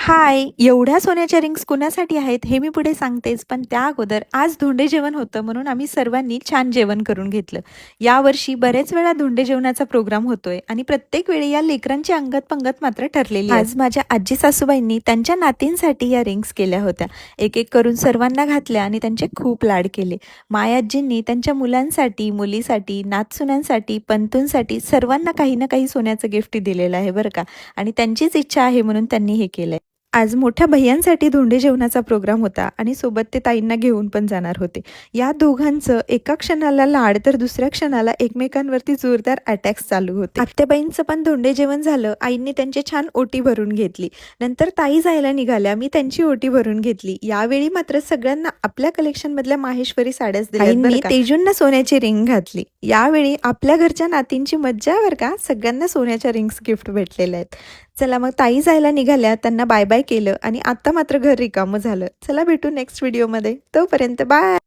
हाय! एवढ्या सोन्याच्या रिंग्स कुणासाठी आहेत हे मी पुढे सांगतेच, पण त्या अगोदर आज धोंडे जेवण होतं म्हणून आम्ही सर्वांनी छान जेवण करून घेतलं. यावर्षी बरेच वेळा धोंडे जेवणाचा प्रोग्राम होतोय आणि प्रत्येक वेळी या लेकरांची अंगत-पंगत मात्र ठरलेली आहे. आज माझ्या आजी सासूबाईंनी त्यांच्या नातींसाठी या रिंग्स केल्या होत्या. एक-एक करून सर्वांना घातल्या आणि त्यांचे खूप लाड केले. मायाजींनी त्यांच्या मुलांसाठी, मुलीसाठी, नातसुनांसाठी, पणतूंसाठी सर्वांना काही ना काही सोन्याचं गिफ्ट दिलेलं आहे बरं का आणि त्यांचीच इच्छा आहे म्हणून त्यांनी हे केलंय. आज मोठ्या भैय्यांसाठी धोंडे जेवणाचा प्रोग्राम होता आणि सोबत ते ताईंना घेऊन पण जाणार होते. या दोघांचं एका क्षणाला लाड तर दुसऱ्या क्षणाला एकमेकांवरती जोरदार अटॅक्स चालू होते. आत्याबाईंचं पण धोंडे जेवण झालं. आईंनी त्यांची छान ओटी भरून घेतली. नंतर ताई जायला निघाल्या. मी त्यांची ओटी भरून घेतली. यावेळी मात्र सगळ्यांना आपल्या कलेक्शनमधल्या माहेश्वरी साड्याच दिल्या बरं का. तेजूंना सोन्याची रिंग घातली. यावेळी आपल्या घरच्या नातींची मज्जा बरं का. सगळ्यांना सोन्याच्या रिंग्स गिफ्ट भेटलेल्या आहेत. चला मग ताई जायला निघाल्या, त्यांना बाय बाय केलं आणि आता मात्र घर रिकामं झालं. चला भेटू नेक्स्ट व्हिडिओमध्ये. तोपर्यंत बाय.